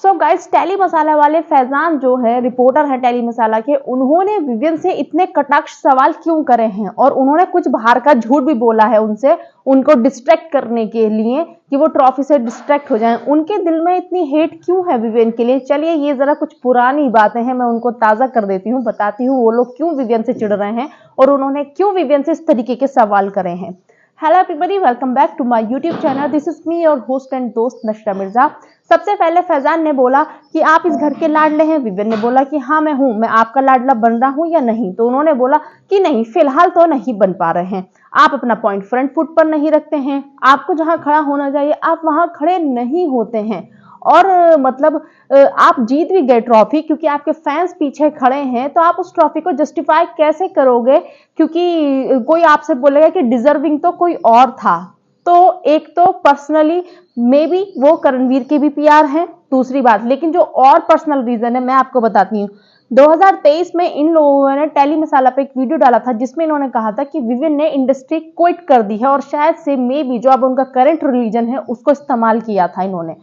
So guys, tele मसाला वाले फैजान जो है रिपोर्टर है टेली मसाला के, उन्होंने विवियन से इतने कटाक्ष सवाल क्यों करे हैं और उन्होंने कुछ बाहर का झूठ भी बोला है उनसे, उनको डिस्ट्रैक्ट करने के लिए कि वो ट्रॉफी से डिस्ट्रैक्ट हो जाएं। उनके दिल में इतनी हेट क्यों है विवियन के लिए? चलिए ये जरा कुछ पुरानी बातें हैं, मैं उनको ताजा कर देती हूँ, बताती हूँ वो लोग क्यों विवियन से चिढ़ रहे हैं और उन्होंने क्यों विवियन से इस तरीके के सवाल करे हैं। Hello everybody, welcome back to my YouTube channel. This is me your host and dost Nashra Mirza. सबसे पहले फैजान ने बोला कि आप इस घर के लाडले हैं। विवियन ने बोला कि हाँ मैं हूं, मैं आपका लाडला बन रहा हूं या नहीं? तो उन्होंने बोला कि नहीं, फिलहाल तो नहीं बन पा रहे हैं। आप अपना पॉइंट फ्रंट फुट पर नहीं रखते हैं, आपको जहां खड़ा होना चाहिए आप वहां खड़े नहीं होते हैं। और मतलब आप जीत भी गए ट्रॉफी क्योंकि आपके फैंस पीछे खड़े हैं, तो आप उस ट्रॉफी को जस्टिफाई कैसे करोगे? क्योंकि कोई आपसे बोलेगा कि डिजर्विंग तो कोई और था। तो एक तो पर्सनली मे बी वो करणवीर के भी पीआर हैं, दूसरी बात, लेकिन जो और पर्सनल रीजन है मैं आपको बताती हूँ। 2023 में इन लोगों ने टेली मसाला पे एक वीडियो डाला था जिसमें इन्होंने कहा था कि विवियन ने इंडस्ट्री क्विट कर दी है और शायद से मे बी जो अब उनका करंट रिलीजन है उसको इस्तेमाल किया था इन्होंने।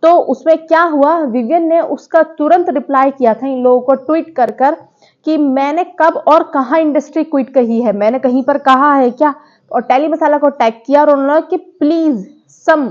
तो उसमें क्या हुआ, विवियन ने उसका तुरंत रिप्लाई किया था इन लोगों को ट्वीट कर कर कि मैंने कब और कहां इंडस्ट्री क्विट कही है, मैंने कहीं पर कहा है क्या? और टेली मसाला को टैग किया और उन्होंने कि please some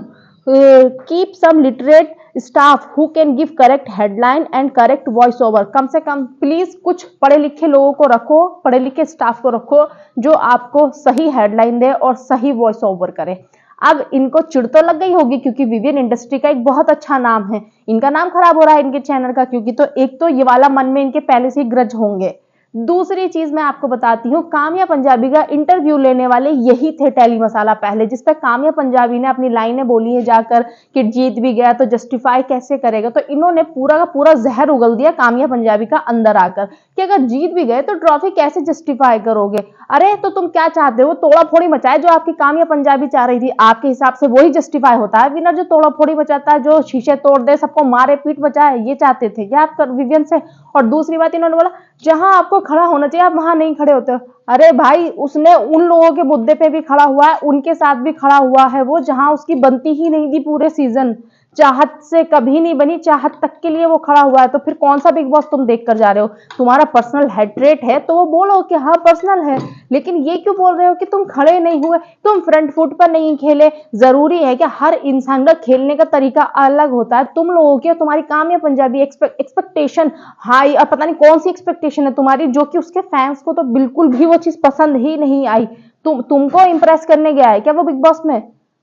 keep some literate staff who can give correct headline and correct voice over. कम से कम प्लीज कुछ पढ़े लिखे लोगों को रखो, पढ़े लिखे स्टाफ को रखो जो आपको सही हेडलाइन दे और सही वॉइस ओवर करे। अब इनको चिढ़ तो लग गई होगी क्योंकि विवियन इंडस्ट्री का एक बहुत अच्छा नाम है, इनका नाम खराब हो रहा है इनके चैनल का, क्योंकि तो एक तो ये वाला मन में इनके पहले से ही ग्रज होंगे। दूसरी चीज मैं आपको बताती हूँ, काम्या पंजाबी का इंटरव्यू लेने वाले यही थे टेली मसाला पहले, जिस पर काम्या पंजाबी ने अपनी लाइनें बोली है जाकर कि जीत भी गया तो जस्टिफाई कैसे करेगा। तो इन्होंने पूरा का पूरा जहर उगल दिया काम्या पंजाबी का अंदर आकर कि अगर जीत भी गए तो ट्रॉफी कैसे जस्टिफाई करोगे? अरे तो तुम क्या चाहते हो? तोड़ा फोड़ी मचाए जो आपकी काम्या पंजाबी चाह रही थी, आपके हिसाब से वही जस्टिफाई होता है विनर, जो तोड़ा फोड़ी मचाता है, जो शीशे तोड़ दे, सबको मारे पीट बचाए, ये चाहते थे क्या आप विवियन से? और दूसरी बात इन्होंने बोला जहां आपको खड़ा होना चाहिए आप वहां नहीं खड़े होते हो। अरे भाई, उसने उन लोगों के मुद्दे पे भी खड़ा हुआ है, उनके साथ भी खड़ा हुआ है वो, जहां उसकी बनती ही नहीं थी पूरे सीजन, चाहत से कभी नहीं बनी, चाहत तक के लिए वो खड़ा हुआ है। तो फिर कौन सा बिग बॉस तुम देख कर जा रहे हो? तुम्हारा पर्सनल हेट्रेट है तो वो बोलो कि हाँ पर्सनल है, लेकिन ये क्यों बोल रहे हो कि तुम खड़े नहीं हुए, तुम फ्रंट फुट पर नहीं खेले? जरूरी है कि हर इंसान का खेलने का तरीका अलग होता है। तुम लोगों की, तुम्हारी काम्या पंजाबी एक्सपेक्टेशन हाई, और पता नहीं कौन सी एक्सपेक्टेशन है तुम्हारी, जो कि उसके फैंस को तो बिल्कुल भी वो चीज पसंद ही नहीं आई। तुमको इंप्रेस करने गया है क्या वो बिग बॉस में?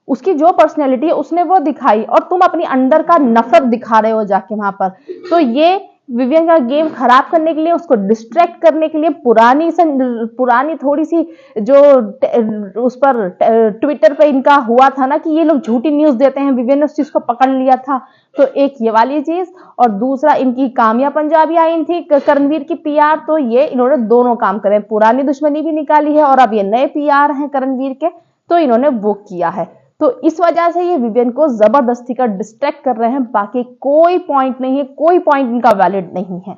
उसकी जो पर्सनैलिटी है उसने वो दिखाई और तुम अपनी अंदर का नफरत दिखा रहे हो जाके वहां पर। तो ये विवियन का गेम खराब करने के लिए, उसको डिस्ट्रैक्ट करने के लिए, पुरानी थोड़ी सी जो उस पर ट्विटर पे इनका हुआ था ना कि ये लोग झूठी न्यूज देते हैं, विवियन ने उस चीज को पकड़ लिया था। तो एक ये वाली चीज, और दूसरा इनकी काम्या पंजाबी आई थी करणवीर की पीआर, तो ये इन्होंने दोनों काम करे, पुरानी दुश्मनी भी निकाली है और अब ये नए पीआर हैं करणवीर के, तो इन्होंने वो किया है। तो इस वजह से ये विवियन को जबरदस्ती का डिस्ट्रैक्ट कर रहे हैं, बाकी कोई पॉइंट नहीं है, कोई पॉइंट इनका वैलिड नहीं है।